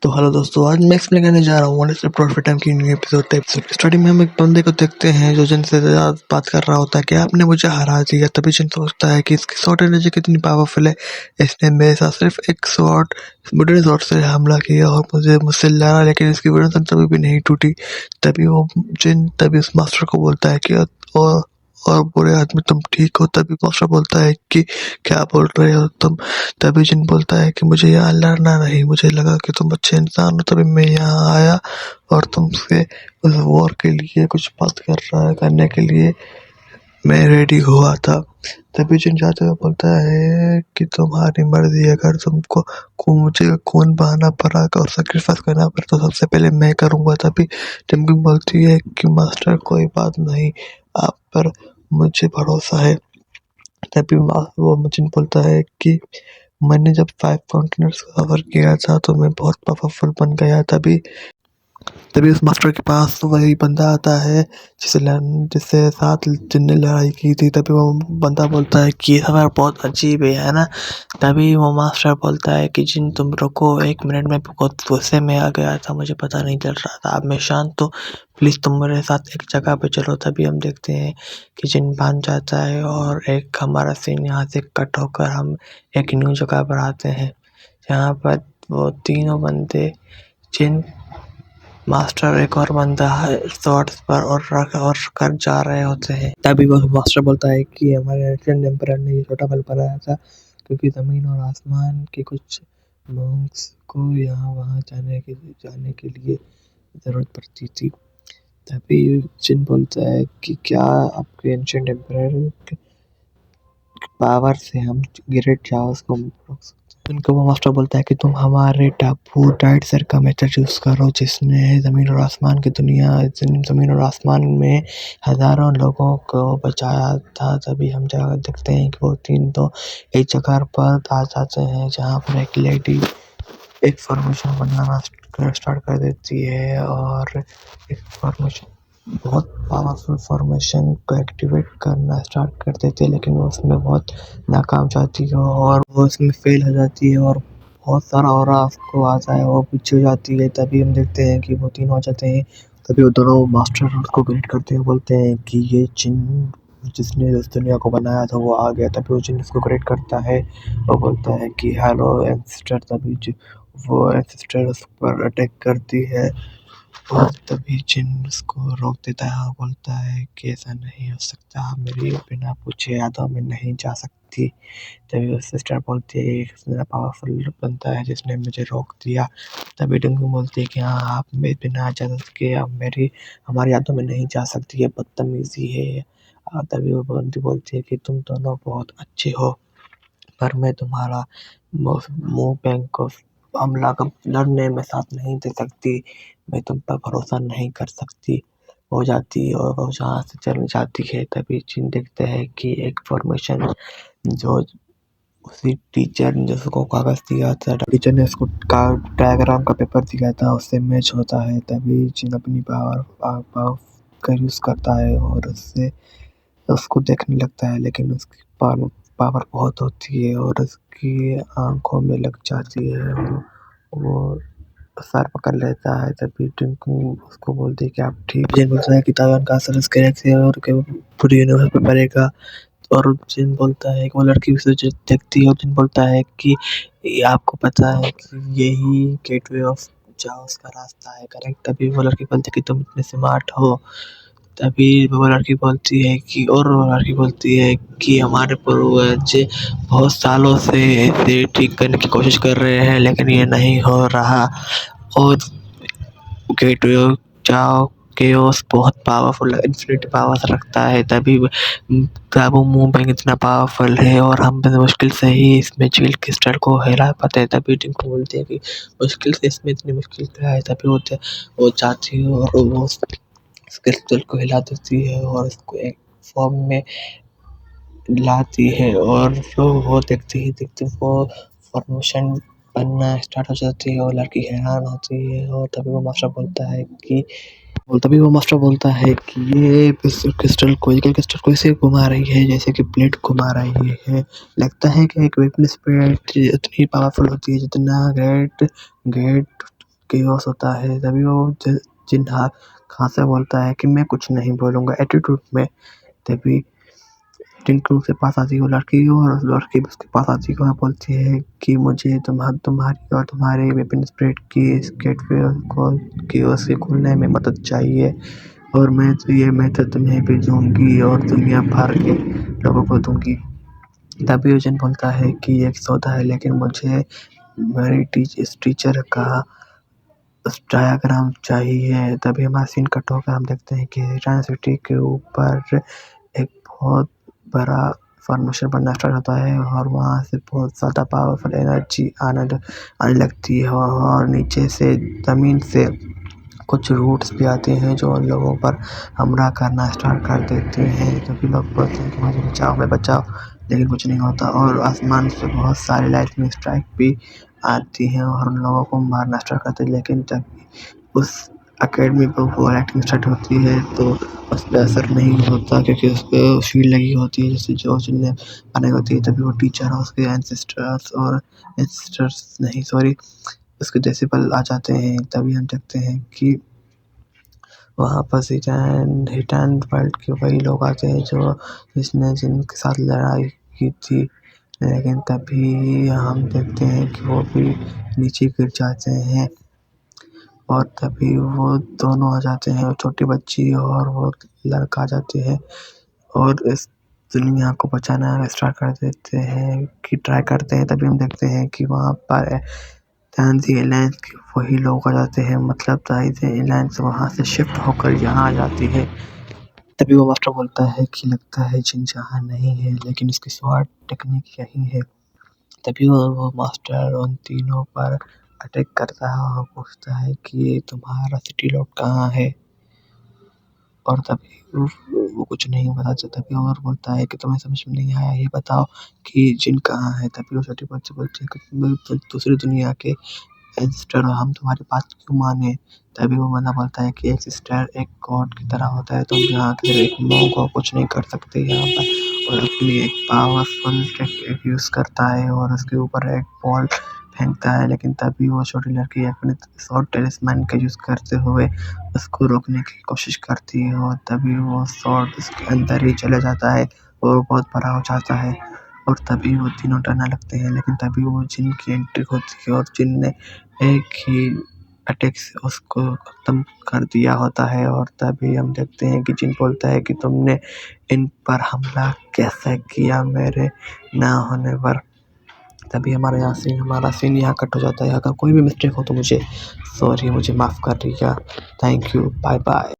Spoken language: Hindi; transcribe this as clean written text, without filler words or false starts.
तो हेलो दोस्तों, आज मैं एक्सप्लेन करने जा रहा हूँ वन स्टेप टुवर्ड्स फ्रीडम की न्यू एपिसोड। स्टार्टिंग में हम एक बंदे को देखते हैं जो जिन से बात कर रहा होता है कि आपने मुझे हरा दिया। तभी जिन सोचता है कि इसकी शॉर्ट एनर्जी कितनी पावरफुल है, इसने मेरे साथ सिर्फ एक शॉट वुडन शॉट से हमला किया और मुझसे लड़ा, लेकिन इसकी वुडन तभी भी नहीं टूटी। तभी उस मास्टर को बोलता है कि और बुरे आदमी तुम ठीक हो। तभी मास्टर बोलता है कि क्या बोल रहे हो तुम। तभी जिन बोलता है कि मुझे यहाँ लड़ना नहीं, मुझे लगा कि तुम अच्छे इंसान हो, तभी मैं यहाँ आया और तुमसे उस वॉर के लिए कुछ बात करने के लिए मैं रेडी हुआ था। तभी जिन जाते हुए बोलता है कि तुम्हारी मर्जी, अगर तुमको मुझे खून बहाना पड़ा और सेक्रीफाइस करना पड़ा तो सबसे पहले मैं करूँगा। तभी टिम्बी बोलती है कि मास्टर कोई बात नहीं, आप पर मुझे भरोसा है। तभी वो मुझे बोलता है कि मैंने जब 5 कॉन्टिनेंट्स का सफर किया था तो मैं बहुत पावरफुल बन गया। तभी तभी उस मास्टर के पास वही बंदा आता है जिससे साथ जिनने लड़ाई की थी। तभी वो बंदा बोलता है कि ये सफर बहुत अजीब है ना। तभी वो मास्टर बोलता है कि जिन तुम रुको, 1 मिनट में बहुत गुस्से में आ गया था, मुझे पता नहीं चल रहा था। अब मैं शांत हूँ, प्लीज़ तुम मेरे साथ एक जगह पे चलो। तभी हम देखते हैं कि जिन भाग जाता है और एक हमारा सीन यहाँ से कट होकर हम एक न्यू जगह पर आते हैं जहाँ पर वो तीनों बंदे जिन मास्टर एक और बंदा है शॉर्ट्स पर और कर जा रहे होते हैं। तभी वो मास्टर बोलता है कि हमारे एशियन एम्परर ने ये छोटा बल बनाया था क्योंकि ज़मीन और आसमान के कुछ मॉन्क्स को यहाँ वहाँ जाने के लिए ज़रूरत पड़ती थी। तभी जिन बोलता है कि क्या आपके एंशिएंट एम्परर के पावर से हम ग्रेट चार्ल्स को रोक सकते हैं। उनको वो मास्टर बोलता है कि तुम हमारे टापू टाइट सर का मेथड यूज करो जिसने ज़मीन और आसमान की दुनिया ज़मीन और आसमान में हज़ारों लोगों को बचाया था। तभी हम जगह देखते हैं कि वो तीन तो एक जगह पर आ जाते हैं जहाँ पर एक लेडी एक फॉर्मेशन बनाना स्टार्ट कर देती है और एक फॉर्मेशन बहुत पावरफुल फॉर्मेशन को एक्टिवेट करना स्टार्ट कर देती है, लेकिन वो उसमें बहुत नाकाम जाती है और वो उसमें फेल हो जाती है और बहुत सारा ऑरा उसको आता है, वो पीछे हो जाती है। तभी हम देखते हैं कि वो तीनों आ जाते हैं। तभी वो दोनों मास्टर उसको ग्रीट करते हैं, बोलते हैं कि ये जिन जिसने इस दुनिया को बनाया था वो आ गया। तभी वो जिन उसको ग्रेट करता है, वो बोलता है कि हेलो एंसेस्टर। तभी वो एंसेस्टर उस पर अटैक करती है और तभी जिन उसको रोक देता है और बोलता है कि ऐसा नहीं हो सकता, मेरी बिना पूछे यादों में नहीं जा सकती। तभी वो सिस्टर बोलती है इतना पावरफुल बनता है जिसने मुझे रोक दिया। तभी डंगू बोलती है कि हाँ, आप मेरे बिना इजाज़त के आप हमारी यादों में नहीं जा सकती, ये बदतमीजी है। तभी वो बंदी बोलती है कि तुम दोनों बहुत अच्छे हो, पर मैं तुम्हारा मुंह बैंक को हमला का लड़ने में साथ नहीं दे सकती, मैं तुम पर भरोसा नहीं कर सकती। हो जाती है और वो जहाँ से चली जाती है। तभी जिन देखते हैं कि एक फॉर्मेशन जो उसी टीचर ने जिसको कागज़ दिया था, टीचर ने उसको डायग्राम का पेपर दिया था, उससे मैच होता है। तभी जिन अपनी पावर का यूज़ करता है और उससे उसको देखने लगता है, लेकिन उसकी पावर बहुत होती है और उसकी आँखों में लग जाती है। वो सर पकड़ लेता है। तभी टिंकू उसको बोलती है कि आप ठीक। जिन बोलता है कि ताइवान का असर इसके और के पूरी यूनिवर्स पे पड़ेगा। और जिन बोलता है कि वो लड़की उसे देखती है और जिन बोलता है कि आपको पता है कि यही गेटवे ऑफ चाओस का रास्ता है, करेक्ट। तभी वो लड़की बोलती है कि तुम इतने स्मार्ट हो। तभी वो लड़की बोलती है कि और वो लड़की बोलती है कि हमारे पूर्वज बहुत सालों से इसे ठीक करने की कोशिश कर रहे हैं, लेकिन ये नहीं हो रहा। और गेटवे ऑफ चाओ केओस बहुत पावरफुल इन्फिनिटी पावर्स रखता है। तभी काबू मूव बैंक इतना पावरफुल है और हम मुश्किल से ही इसमें चिल क्रिस्टल को हिला पाते हैं। तभी टिंकू बोलती है कि मुश्किल से इसमें इतनी मुश्किल क्या है। तभी वो चाहती है और वो क्रिस्टल को हिला देती है और उसको एक फॉर्म में लाती है और जो वो देखते वो फॉर्मेशन बनना स्टार्ट हो जाती है और लड़की हैरान होती है। और तभी वो मास्टर बोलता है कि ये क्रिस्टल को ऐसे घुमा रही है जैसे कि प्लेट घुमा रही है। लगता है कि एक वीकनेस पे इतनी पावरफुल होती है जितना ग्रेट केओस होता है। तभी वो जिन खां से बोलता है कि मैं कुछ नहीं बोलूँगा एटीट्यूड में। तभी टिंकू के पास आती है वो लड़की और लड़की उसके पास आती है और बोलती है कि मुझे तुम्हारी और तुम्हारे वेपन स्प्रेड की गेटवे को केओस के खुलने में मदद चाहिए और मैं तो ये मेथड तुम्हें भी दूंगी और दुनिया भर के लोगों को दूंगी। तभी यूजन बोलता है कि ये एक सौदा है लेकिन मुझे मेरी टीचर का डायग्राम चाहिए। तभी हमारा सीन कट होकर हम देखते हैं कि रिटायन सिटी के ऊपर एक बहुत बड़ा फॉर्मेशन बनना स्टार्ट होता है और वहाँ से बहुत ज़्यादा पावरफुल एनर्जी आने लगती है और नीचे से ज़मीन से कुछ रूट्स भी आते हैं जो उन लोगों पर हमला करना स्टार्ट कर देते हैं। तभी लोग बोलते हैं कि मुझे बचाओ मैं बचाओ, लेकिन कुछ नहीं होता और आसमान से बहुत सारी लाइटनिंग स्ट्राइक भी आती हैं और उन लोगों को मारना स्टार्ट करते हैं। लेकिन जब उस अकेडमी पर वो लाइटिंग स्टार्ट होती है तो उस पर असर नहीं होता क्योंकि उस पर शील्ड लगी होती है जैसे जो जिनने बनाई होती है। तभी वो टीचर और उसके एंसेस्टर्स नहीं सॉरी उसके डेसिबल आ जाते हैं। तभी हम देखते हैं कि वहाँ पर हिटैन वर्ल्ड के वही लोग आते हैं जो जिनके साथ लड़ाई की थी। लेकिन तभी हम देखते हैं कि वो भी नीचे गिर जाते हैं और तभी वो दोनों आ जाते हैं, छोटी बच्ची और वो लड़का आ जाते हैं और इस दुनिया को बचाना स्टार्ट कर देते हैं कि ट्राई करते हैं। तभी हम देखते हैं कि वहाँ पर तानजी एलायंस के वही लोग आ जाते हैं, मतलब तानजी एलायंस वहाँ से शिफ्ट होकर यहाँ आ जाती है। तभी वो मास्टर बोलता है कि लगता है जिन जहाँ नहीं है लेकिन इसकी स्वाट टेक्निक यही है। तभी वो मास्टर उन तीनों पर अटैक करता है और पूछता है कि तुम्हारा सिटी लॉर्ड कहाँ है और तभी वो कुछ नहीं बताता। तभी और बोलता है कि तुम्हें समझ में नहीं आया, ये बताओ कि जिन कहाँ है। तभी वो छोटी बच्ची बोलती है कि दूसरी दुनिया के सिस्टर हम तुम्हारी बात क्यों माने। तभी वो बंदा बोलता है कि एक सिस्टर एक गॉड की तरह होता है, तुम यहाँ के एक लोगों को कुछ नहीं कर सकते यहाँ पर और अपनी एक पावरफुल टेक यूज़ करता है और उसके ऊपर एक बॉल फेंकता है। लेकिन तभी वो छोटी लड़की अपने शॉर्ट टेलिस्मैन का यूज़ करते हुए उसको रोकने की कोशिश करती है और तभी वो शॉर्ट उसके अंदर ही चला जाता है और बहुत बड़ा हो जाता है और तभी वो तीनों डरने लगते हैं। लेकिन तभी वो जिन की एंट्री होती है और जिन ने एक ही अटैक से उसको खत्म कर दिया होता है और तभी हम देखते हैं कि जिन बोलता है कि तुमने इन पर हमला कैसे किया मेरे ना होने पर। तभी हमारा सीन यहाँ कट हो जाता है। अगर कोई भी मिस्टेक हो तो मुझे सॉरी, मुझे माफ़ कर दीजिएगा। Thank you, bye bye.